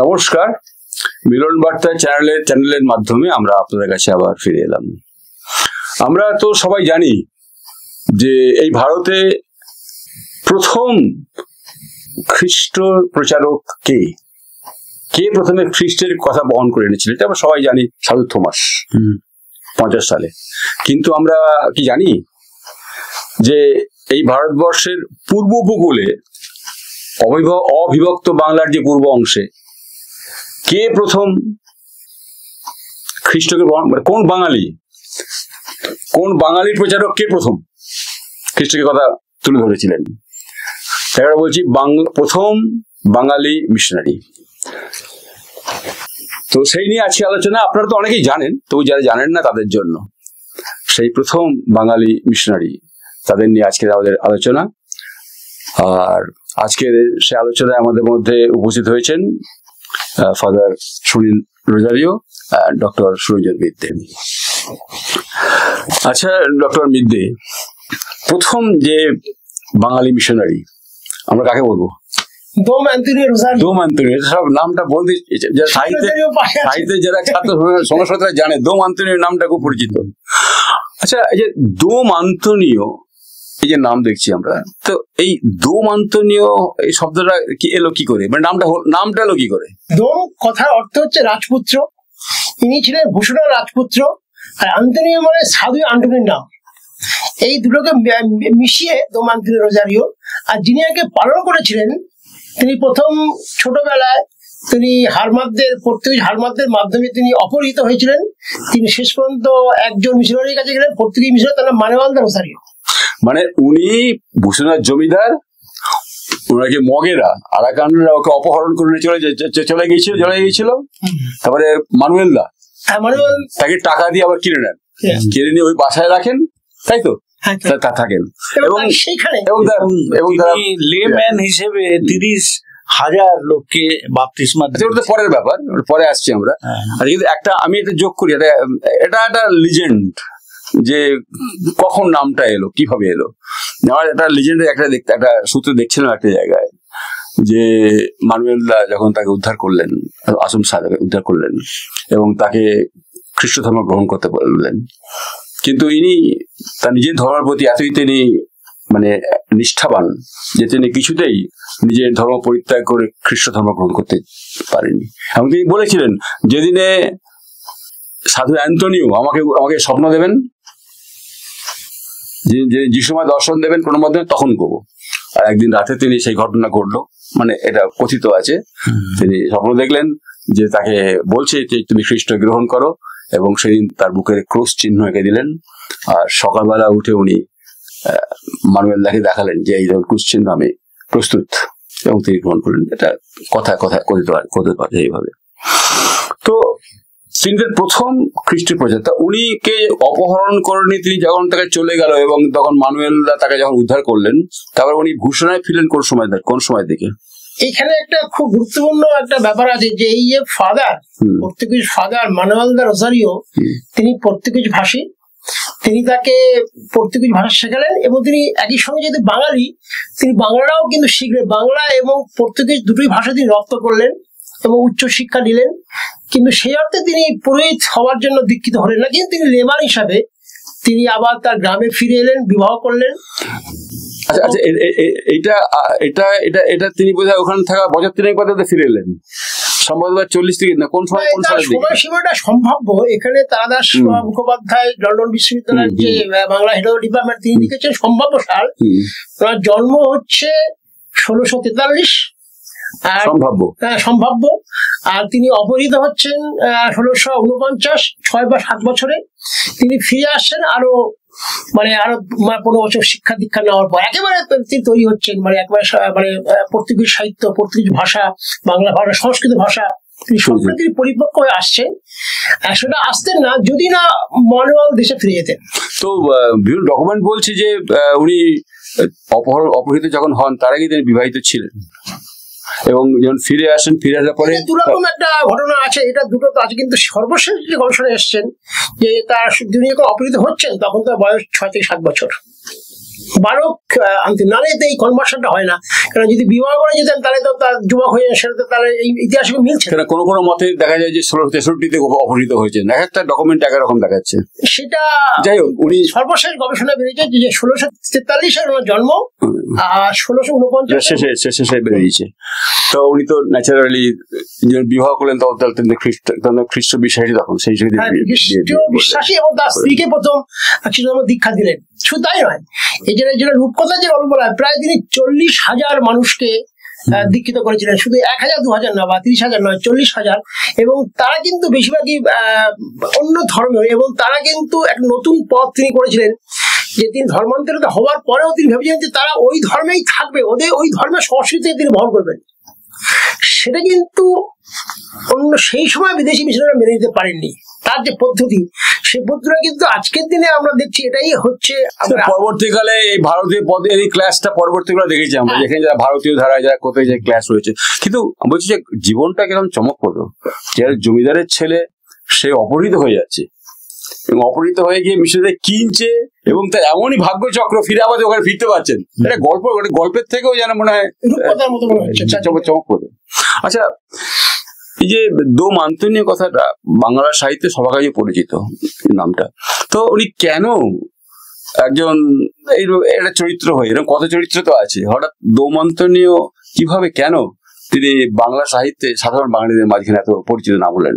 নমস্কার, মিলন বার্তা চ্যানেলের মাধ্যমে আমরা আপনাদের কাছে আবার ফিরে এলাম। আমরা তো সবাই জানি যে এই ভারতে প্রথম খ্রিস্ট প্রচারক কে প্রথমে খ্রিস্টের কথা বহন করে এনেছিল, এটা আমরা সবাই জানি, সাধু থমাস 50 সালে। কিন্তু আমরা কি জানি যে এই ভারতবর্ষের পূর্ব উপকূলে অবিভক্ত বাংলার যে পূর্ব অংশে কে প্রথম খ্রিস্টকে কোন বাঙালির প্রচারক কে প্রথম খ্রিস্টকে কথা তুলে ধরেছিলেন? এবার বলছি প্রথম বাঙালি মিশনারি। তো সেই নিয়ে আজকে আলোচনা। আপনারা তো অনেকেই জানেন, তবু যারা জানেন না তাদের জন্য সেই প্রথম বাঙালি মিশনারি, তাদের নিয়ে আজকে আমাদের আলোচনা। আর আজকের সে আলোচনায় আমাদের মধ্যে উপস্থিত হয়েছেন ফাদার সুনীল রোজারিও, ডক্টর সুরঞ্জন মিদ্দে। আচ্ছা ডক্টর মিদ্দে, প্রথম যে বাঙালি মিশনারি আমরা কাকে বলবো? দোম অ্যান্টনিও রোজারিও। দোম অ্যান্টনিও, সব নামটা বলতে সাহিত্যে যারা ছাত্র সমাজরা জানে, দোম অ্যান্টনিও নামটা খুব পরিচিত। আচ্ছা, এই যে দোম অ্যান্টনিও, এই যে নাম দেখছি আমরা, তো এই দোম অ্যান্টনিও এই শব্দটা কি এলো কি করে, মানে নামটা এলো কি করে? দোম কথার অর্থ হচ্ছে রাজপুত্র, ইনি ছিলেন ভূষণের রাজপুত্র, আর অ্যান্টনিও মানে সাধু অ্যান্টনির নাম। এই দুটোকে মিশিয়ে দোম অ্যান্টনিও রোজারিও। আর যিনি আগে পালন করেছিলেন, তিনি প্রথম ছোটবেলায় তিনি পর্তুগিজ হারমাদদের মাধ্যমে তিনি অপহৃত হয়েছিলেন। তিনি শেষ পর্যন্ত একজন মিশনারির কাছে গেলেন, পর্তুগিজ মিশনারি, তার নাম মানুয়েল দা রোজারিও। মানে উনি ভূষণের জমিদার, ওনাকে মগেরা আরাকানরা ওকে অপহরণ করে চলে গিয়েছিল। তারপরে মানুয়েল দা তাকে টাকা দিয়ে আবার কিনে নেন, কিনে নিয়ে ওই বাসায় রাখেন, তাই তো থাকেন। এবং লেম্যান হিসেবে 30,000 লোককে বাপ্তিস্মা। পরের ব্যাপার, পরে আসছি আমরা। কিন্তু আমি এটা যোগ করি, এটা একটা লিজেন্ড যে কখন নামটা এলো, কিভাবে এলো। আমার একটা লিজেন্ডের একটা সূত্র দেখছিলাম একটা জায়গায়, যে মানুয়েল দা যখন তাকে উদ্ধার করলেন, আসুম সাহেবকে উদ্ধার করলেন এবং তাকে খ্রিস্ট ধর্ম গ্রহণ করতে বললেন, কিন্তু ইনি তার নিজের ধর্মের প্রতি এতই তিনি মানে নিষ্ঠাবান যে তিনি কিছুতেই নিজের ধর্ম পরিত্যাগ করে খ্রিস্ট ধর্ম গ্রহণ করতে পারেননি। এবং তিনি বলেছিলেন, যেদিনে সাধু অ্যান্টনিও আমাকে স্বপ্ন দেবেন, যিশুময় দর্শন দেবেন কোনো মাধ্যমে, তখন করবো। আর একদিন রাতে তিনি সেই ঘটনা ঘটলো, মানে এটা কথিত আছে, তিনি স্বপ্ন দেখলেন যে তাকে বলছে যে তুমি খ্রিস্ট গ্রহণ করো, এবং সেদিন তার বুকের ক্রস চিহ্ন এঁকে দিলেন। আর সকালবেলা উঠে উনি মানুয়েল দাকে দেখালেন যে এই ক্রস চিহ্ন আমি প্রস্তুত, এবং তিনি গ্রহণ করলেন। এটা কথা কথিত আছে এইভাবে। তো তিনি প্রথম খ্রিস্টের প্রচার। উনি কে অপহরণ করেনি, তিনি যখন তাকে চলে গেল এবং তখন মানুয়েল তাকে যখন উদ্ধার করলেন, তারপর উনি ভূষণায় ফিরলেন কোন সময় থেকে? এখানে একটা খুব গুরুত্বপূর্ণ একটা ব্যাপার আছে, যে এই যে পর্তুগিজ ফাদার মানুয়েল দা রোজারিও, তিনি পর্তুগিজ ভাষী। তিনি তাকে পর্তুগিজ ভাষা শেখালেন, এবং তিনি একই সঙ্গে যেহেতু বাঙালি, তিনি বাংলাটাও কিন্তু শিখলেন। বাংলা এবং পর্তুগিজ দুটোই ভাষা তিনি রপ্ত করলেন এবং উচ্চ শিক্ষা নিলেন। কিন্তু সেই অর্থে তিনি পুরোহিত হওয়ার জন্য দীক্ষিত হলেন না, কিন্তু তিনি লেমান হিসাবে তিনি আবার তার গ্রামে ফিরে এলেন, বিবাহ করলেন। আচ্ছা, এটা তিনি বোধহয় ওখানে থাকা বছর 3 পরে ফিরে এলেন, সম্ভবত 40 থেকে না, কোন সময় সময়সীমাটা সম্ভাব্য। এখানে তারাদাস মুখোপাধ্যায় লন্ডন বিশ্ববিদ্যালয়ের যে বাংলা হেড ডিপার্টমেন্ট, তিনি লিখেছেন সম্ভাব্য সাল। ওনার জন্ম হচ্ছে 1643, সম্ভাব্য। আর তিনি অপহৃত হচ্ছেন 1649, 6 বা 7 বছরে। তিনি ফিরে আসছেন আরো 15 বছর শিক্ষা দীক্ষা নেওয়ার পর। একেবারে তিনি তৈরি হচ্ছেন, একবারে পর্তুগিজ সাহিত্য, পর্তুগিজ ভাষা, বাংলা ভাষা, সংস্কৃত ভাষা তিনি সম্পূর্ণ পরিপক্ক হয়ে আসছেন। সেটা আসতেন না যদি না মানুয়েল দেশে ফিরে যেতেন। তো বিভিন্ন ডকুমেন্ট বলছে যে উনি অপহৃত যখন হন তার আগে তিনি বিবাহিত ছিলেন, এবং যখন ফিরে আসার পরে দুরকম একটা ঘটনা আছে। এটা দুটো তো আছে, কিন্তু সর্বশেষ যে গবেষণা এসছেন যে তার তিনি যখন অপহৃত হচ্ছেন তখন তার বয়স 6 থেকে 7 বছর। বালক আনতে নালে এই কনভার্সনটা হয় না। কারণ যদি বিবাহ করে যেতেন তাহলে তো তার যুবক হয়ে সেটা তো তাহলে এই ইতিহাসে মিলছে। কোনো কোনো মতে দেখা যায় যে 1663-তে অপহৃত হয়েছেন, এক একটা ডকুমেন্ট একরকম দেখাচ্ছে। সেটা যাই হোক, উনি সর্বশেষ গবেষণা বেরিয়েছে যে 1643 ওনার জন্ম আর 1649 শেষে বেরিয়েছে। তো উনি তো ন্যাচারালি বিবাহ করলেন, তখন খ্রিস্ট বিশ্বাসী, তখন সেই বিশ্বাসী, এবং তার স্ত্রীকে প্রথম খ্রিস্ট ধর্ম দীক্ষা দিলেন। শুধু তাই নয়, এই যেটা রূপকথা যে গল্প বলা হয়, প্রায় তিনি 40,000 মানুষকে দীক্ষিত করেছিলেন, শুধু 1,000 2,000 না বা 30,000 নয়, 40,000। এবং তারা কিন্তু বেশিরভাগই অন্য ধর্মের, এবং তারা কিন্তু এক নতুন পথ তিনি করেছিলেন যে তিনি ধর্মান্তরিত হওয়ার পরেও তিনি ভেবেছিলেন যে তারা ওই ধর্মেই থাকবে, ওদের ওই ধর্মের সংস্কৃতি তিনি বহন করবেন। সেটা কিন্তু অন্য সেই সময় বিদেশি মিশনারিরা মেনে নিতে পারেননি। তার যে পদ্ধতি, সেই পদ্ধতিটা কিন্তু আজকের দিনে আমরা দেখছি এটাই হচ্ছে। পরবর্তীকালে এই ভারতীয় পদে এই ক্লাসটা পরবর্তীকালে দেখেছি আমরা, যেখানে যারা ভারতীয় ধারায় যারা কোথায় যে ক্লাস রয়েছে। কিন্তু বলছি যে জীবনটা কেমন চমকপ্রদ, যারা জমিদারের ছেলে সে অপহৃত হয়ে যাচ্ছে, এবং অপহৃত হয়ে গিয়ে মিশনারি কিনছে, এবং তার এমনই ভাগ্য চক্র ফিরে আবার ওখানে ফিরতে পারছেন। এটা গল্পের থেকেও যেন মনে হয় চমকপ্রদ। আচ্ছা, এই যে দো মান্তুনীয় কথাটা বাংলা সাহিত্যে সবার কাছে পরিচিত নামটা, তো উনি কেন একজন একটা চরিত্র হয়ে, এরকম কত চরিত্র তো আছে, হঠাৎ দো মান্তুনীয় কিভাবে, কেন তিনি বাংলা সাহিত্যে সাধারণ বাঙালিদের মাঝখানে এত পরিচিত নাম হলেন?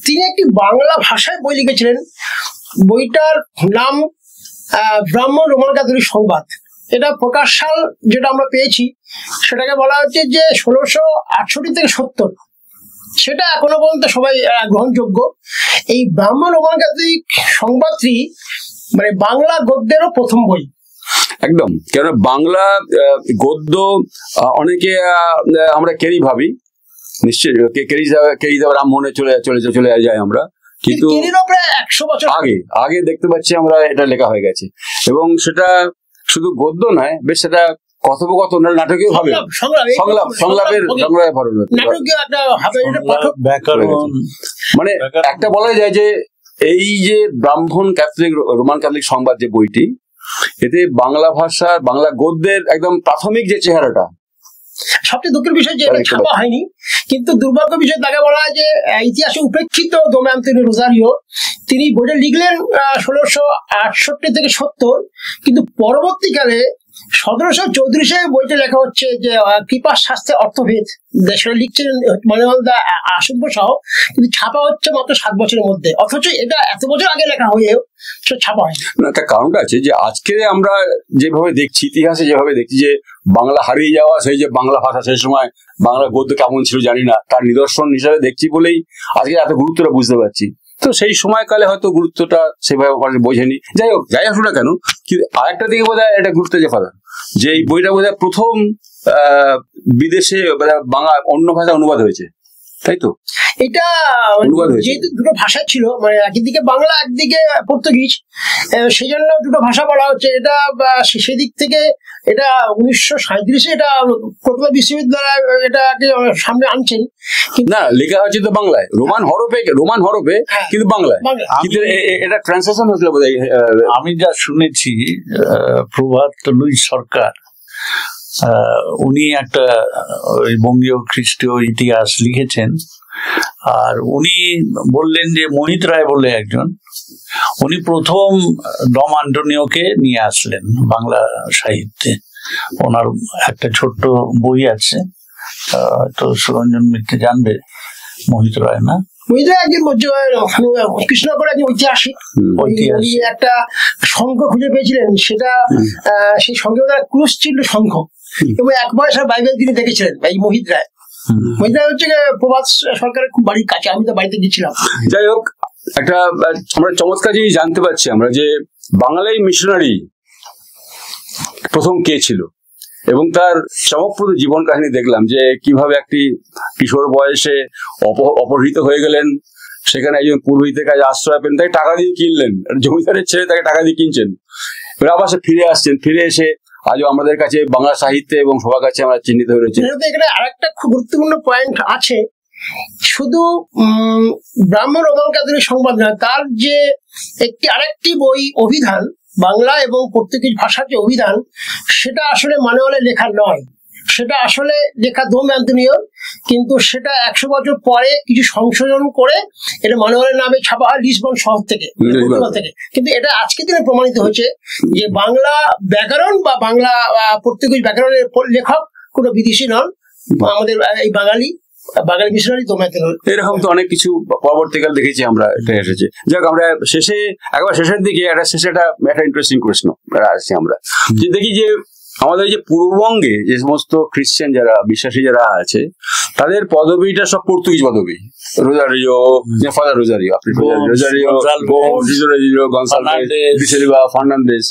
তিনি একটি বাংলা ভাষায় বই লিখেছিলেন, বইটার নাম ব্রাহ্মণ রোমান ক্যাথলিক সংবাদ। এটা প্রকাশ সাল যেটা আমরা পেয়েছি সেটাকে বলা হচ্ছে যে 1668 থেকে 70। সেটা এখনো পর্যন্ত সবাই গ্রহণযোগ্য। এই ব্রাহ্মণ রোমান ক্যাথলিক সংবাদটি মানে বাংলা গদ্যেরও প্রথম বই। একদম, কেন বাংলা গদ্য অনেকে আমরা কেরি ভাবি, নিশ্চয়ই কেরি রামমোহনে চলে যায় আমরা, কিন্তু প্রায় 100 বছর আগে দেখতে পাচ্ছি আমরা এটা লেখা হয়ে গেছে। এবং সেটা শুধু গদ্য নয়, বেশ সেটা কথোপকথন, নাটকীয় ভাবে সংলাপের মানে একটা বলা যায় যে এই যে ব্রাহ্মণ ক্যাথলিক রোমান ক্যাথলিক সংবাদ যে বইটি, এতে বাংলা ভাষা বাংলা গদ্যের একদম প্রাথমিক যে চেহারাটা। সবচেয়ে দুঃখের বিষয় যে ছাপা হয়নি, কিন্তু দুর্ভাগ্য বিষয় তাকে বলা হয় যে ইতিহাসে উপেক্ষিত দো মান্তুনীয় রোজারিও তিনি বইটা লিখলেন 1668 থেকে 70, কিন্তু পরবর্তীকালে 1734 বইটা লেখা হচ্ছে যে কৃপার শাস্ত্রে অর্থভেদ, সেটা লিখছেন মানবেন্দ্র আসব্য সহ, কিন্তু ছাপা হচ্ছে মাত্র 7 বছরের মধ্যে, অথচ এটা এত বছর আগে লেখা হয়েও সেটা ছাপা হয় না। একটা কারণটা আছে যে আজকে আমরা যেভাবে দেখছি, ইতিহাসে যেভাবে দেখছি যে বাংলা হারিয়ে যাওয়া, সেই যে বাংলা ভাষা সেই সময় বাংলা গদ্য কেমন ছিল জানি না, তার নিদর্শন হিসাবে দেখছি বলেই আজকে এত গুরুত্বটা বুঝতে পারছি। তো সেই সময়কালে হয়তো গুরুত্বটা সেভাবে বোঝেনি। যাই হোক না কেন, কিন্তু আরেকটা দিকে বোধ হয় এটা গুরুত্ব যে ফাদার, যে এই বইটা বোধ হয় প্রথম বিদেশে বাংলা অন্য ভাষায় অনুবাদ হয়েছে, তাই তো? এটা যেহেতু দুটো ভাষা ছিল, মানে একদিকে বাংলা একদিকে পর্তুগিজ, সেই জন্য দুটো ভাষা বলা হচ্ছে। এটা সেদিক থেকে এটা 1937 এটা কলকাতা বিশ্ববিদ্যালয় এটাকে সামনে আনছেন। না, লেখা হচ্ছে তো বাংলায়, রোমান হরফে কিন্তু বাংলায়, কিন্তু এটা ট্রান্সলেশন হয়েছিল বোধহয়। আমি যা শুনেছি, প্রভাত লুইস সরকার উনি একটা বঙ্গীয় খ্রিস্টীয় ইতিহাস লিখেছেন, আর উনি বললেন যে মোহিত রায় বলে একজন, উনি প্রথম ডম আন্টোনিওকে নিয়ে আসলেন বাংলা সাহিত্যে। ওনার একটা ছোট্ট বই আছে, তো সুরঞ্জন মিত্র জানবে, মোহিত রায় না, কৃষ্ণগড় একজন ঐতিহাসিক একটা শঙ্খ খুঁজে পেয়েছিলেন, সেটা সেই সঙ্গে ক্রুশ ছিল শঙ্খ, এবং একবার বাইবেল তিনি দেখেছিলেন এই মোহিত রায়। মোহিত রায় হচ্ছে প্রভাত সরকারের খুব বাড়ির কাছে, আমি তো বাড়িতে গেছিলাম। যাই হোক, একটা আমরা চমৎকার জিনিস জানতে পারছি আমরা যে বাংলায় মিশনারি প্রথম কে ছিল, এবং তার চমকপ্রদ জীবন কাহিনী দেখলাম যে কিভাবে একটি কিশোর বয়সে অপহৃত হয়ে গেলেন, সেখানে একজন পুরোহিতের কাছে আশ্রয় পেলেন, তাকে টাকা দিয়ে কিনলেন, জমিদারের ছেলে তাকে টাকা দিয়ে কিনছেন, আবার সে ফিরে আসছেন, ফিরে এসে আজও আমাদের কাছে বাংলা সাহিত্যে এবং সবার কাছে আমরা চিহ্নিত হয়ে রয়েছে। এখানে আরেকটা খুব গুরুত্বপূর্ণ পয়েন্ট আছে, শুধু ব্রাহ্মণ রোমান ক্যাথলিক সংবাদ নয়, তার যে আরেকটি বই অভিধান, বাংলা এবং পর্তুগিজ ভাষার যে অভিধান, সেটা আসলে মানওয়ালে লেখা নয়, সেটা আসলে লেখা দোম অ্যান্তোনিওর, কিন্তু সেটা 100 বছর পরে কিছু সংশোধন করে এটা মানুয়ালের নামে ছাপা হয় লিসবন শহর থেকে, পর্তুগাল থেকে। কিন্তু এটা আজকের দিনে প্রমাণিত হয়েছে যে বাংলা ব্যাকরণ বা বাংলা পর্তুগিজ ব্যাকরণের লেখক কোনো বিদেশি নন, আমাদের এই বাঙালি মিশনারি দোম অ্যান্তোনিওর। এরকম তো অনেক কিছু পরবর্তীকাল দেখেছি আমরা, এটা এসেছে। যাক, আমরা একবার শেষের দিকে একটা ইন্টারেস্টিং প্রশ্ন আসছি আমরা, যে দেখি যে আমাদের যে পূর্ববঙ্গে যে সমস্ত খ্রিস্টান যারা বিশ্বাসী যারা আছে তাদের পদবিটা সব পর্তুগিজ পদবি। রোজারিও, ফাদার রোজারিও, আপনি রোজারিও, ফার্নান্দেজ।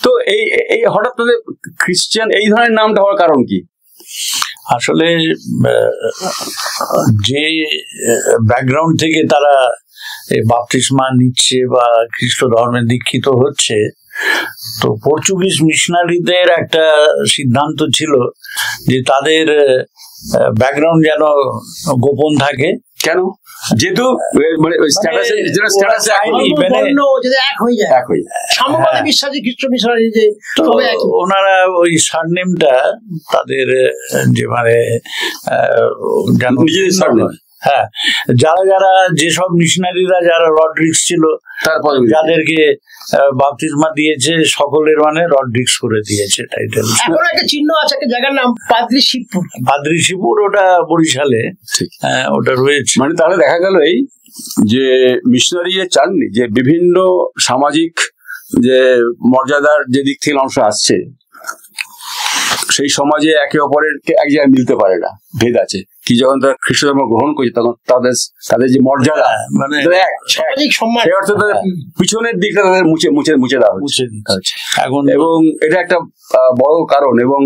তো এই হঠাৎ তাদের খ্রিস্টান এই ধরনের নামটা হওয়ার কারণ কি? আসলে যে ব্যাকগ্রাউন্ড থেকে তারা বাপ্তিস্মা নিচ্ছে বা খ্রিস্ট ধর্মে দীক্ষিত হচ্ছে, তো পর্তুগিজ মিশনারিদের একটা সিদ্ধান্ত ছিল যে তাদের ব্যাকগ্রাউন্ড যেন গোপন থাকে। কেন? যেহেতু মানে ওনারা ওই সারনেমটা তাদের যে মানে হ্যাঁ, যারা যেসব মিশনারিরা যারা রড্রিক্স ছিল যাদেরকে বাপ্তিস্মা দিয়েছে সকলের মানে রড্রিক্স করে দিয়েছে টাইটেল। এখন একটা চিহ্ন আছে, একটা জায়গার নাম পাদ্রি শিবপুর, ওটা বরিশালে ওটা রয়েছে। মানে তাহলে দেখা গেল এই যে মিশনারি চাননি যে বিভিন্ন সামাজিক যে মর্যাদার যে দিক থেকে অংশ আসছে, সেই সমাজে একে অপরের এক জায়গায় মিলতে পারে না, ভেদ আছে। কি যখন তারা খ্রিস্ট ধর্ম গ্রহণ করছে তখন তাদের যে মর্যাদা মানে সামাজিক সম্মান, সেই অর্থে তাদের পিছনের দিকটা তাদের মুছে দেওয়া হচ্ছে এখন, এবং এটা একটা বড় কারণ। এবং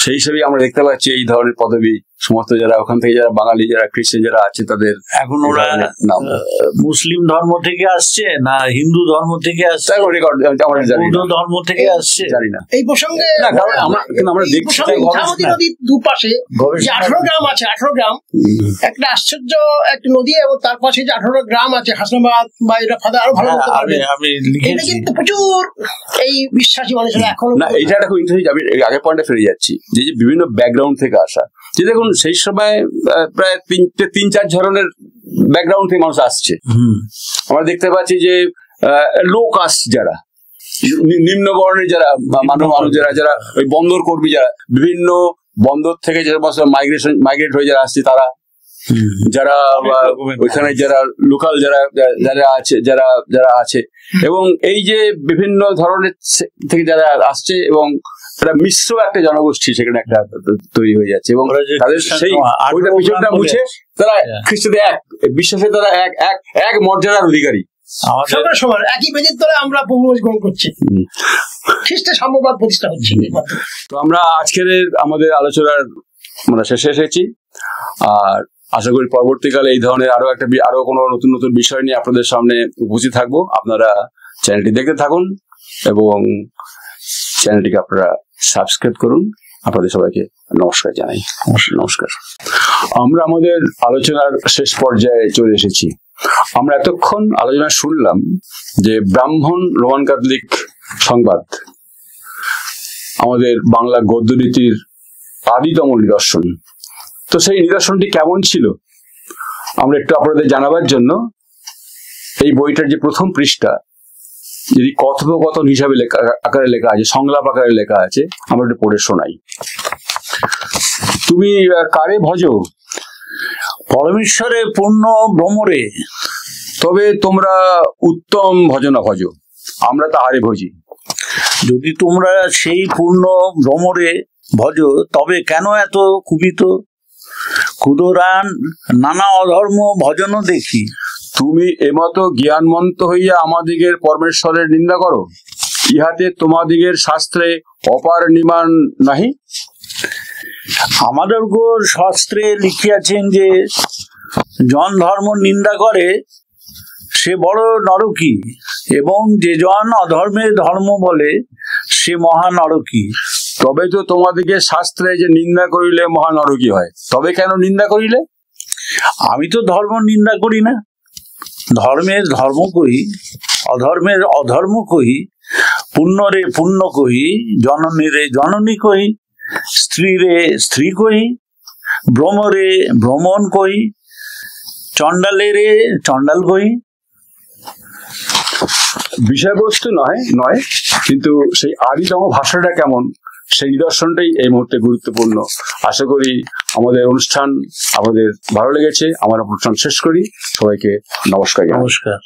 সেই হিসেবে আমরা দেখতে পাচ্ছি এই ধরনের পদবি সমস্ত যারা ওখান থেকে যারা বাঙালি যারা খ্রিস্টান যারা আছে তাদের এখন ওরা মুসলিম ধর্ম থেকে আসছে না হিন্দু ধর্ম থেকে আসছে, বৌদ্ধ ধর্ম থেকে আসছে জানি না। এই প্রসঙ্গে আমরা দেখছি নদীর দুপাশে 18 গ্রাম আছে, 18 গ্রাম একটা আশ্চর্য একটা নদী, এবং তার পাশে যে 18 গ্রাম আছে হাসনাবাদ বা এটা ফাদা আরো ভালো বলতে পারবে। আমি লিখেছি কিন্তু প্রচুর এই বিশ্বাসী মানুষেরা এখন না, এটা একটা খুব ইন্টারেস্টিং। আমি আগের পয়েন্টে ফিরে যাচ্ছি যে বিভিন্ন ব্যাকগ্রাউন্ড থেকে আসা, যে দেখুন সেই সময় প্রায় 3-4 ধরনের ব্যাকগ্রাউন্ড থেকে মানুষ আসছে। আমরা দেখতে পাচ্ছি যে লো কাস্ট যারা, নিম্ন বর্ণের যারা মানুষ যারা ওই বন্দর কর্মী, যারা বিভিন্ন বন্দর থেকে যে মাইগ্রেট হয়ে যারা আসছে, তারা যারা ওইখানে যারা লোকাল যারা আছে এবং এই যে বিভিন্ন ধরনের থেকে যারা আসছে, এবং একটা মিশ্র একটা জনগোষ্ঠী সেখানে একটা তৈরি হয়ে যাচ্ছে, এবং তাদের সেই ওইটা পিছনটা মুছে তারা খ্রিস্টদের এক বিশ্বাসে তারা এক মর্যাদার অধিকারী। সবার একই বেদির তলে আমরা প্রভুজ গ্রহণ করছি, খ্রিস্টের সাম্যবাদ প্রতিষ্ঠা হচ্ছে। তো আমরা আজকের আমাদের আলোচনার আমরা শেষে এসেছি, আর আশা করি পরবর্তীকালে এই ধরনের আরো কোনো নতুন নতুন বিষয় নিয়ে আপনাদের সামনে উপস্থিত থাকবো। আপনারা চ্যানেলটি দেখতে থাকুন এবং চ্যানেলটিকে আপনারা সাবস্ক্রাইব করুন। আপনাদের সবাইকে নমস্কার জানাই। নমস্কার। আমরা আমাদের আলোচনার শেষ পর্যায়ে চলে এসেছি। আমরা এতক্ষণ আলোচনা শুনলাম যে ব্রাহ্মণ রোমান ক্যাথলিক সংবাদ আমাদের বাংলা গদ্যরীতির আদিতম নিদর্শন। তো সেই নিদর্শনটি কেমন ছিল আমরা একটু আপনাদের জানাবার জন্য এই বইটার যে প্রথম পৃষ্ঠা, যদি কথোপকথন হিসাবে আকারে লেখা আছে, সংলাপ আকারে লেখা আছে, আমরা একটু পড়ে শোনাই। তুমি কারে ভজ? পরমেশ্বরে পূর্ণ ভ্রমরে, তবে তোমরা উত্তম ভজনা ভজ, আমরা তাহারে ভজি। যদি তোমরা সেই পূর্ণ ভ্রমরে ভজ, তবে কেন এত কুপিত? ক্ষুদরান নানা অধর্ম ভজন দেখি। তুমি এমতো জ্ঞানমন্ত হইয়া আমাদিগের পরমেশ্বরের নিন্দা করো, ইহাতে তোমাদিগের শাস্ত্রে অপার নিমান নাহি? আমাদের শাস্ত্রে লিখিয়াছেন যে জন ধর্ম নিন্দা করে সে বড় নরকী, এবং যে জন অধর্মের ধর্ম বলে সে মহা নরকী। তবে তো তোমাদিকে শাস্ত্রে যে নিন্দা করিলে মহা নরকী হয়, তবে কেন নিন্দা করিলে? আমি তো ধর্ম নিন্দা করি না, ধর্মের ধর্ম কহি, অধর্মের অধর্ম কহি, পুণ্যরে পুণ্য কহি, জননীরে জননী কহি। স্ত্রী রে স্ত্রী কহি, ভ্রমরে ভ্রমণ কহি, চণ্ডালে রে চণ্ডাল কহি। বিষয়বস্তু নয় কিন্তু সেই আদিতম ভাষাটা কেমন সেই নিদর্শনটাই এই মুহূর্তে গুরুত্বপূর্ণ। আশা করি আমাদের অনুষ্ঠান আপনাদের ভালো লেগেছে। আমার অনুষ্ঠান শেষ করি। সবাইকে নমস্কার। নমস্কার।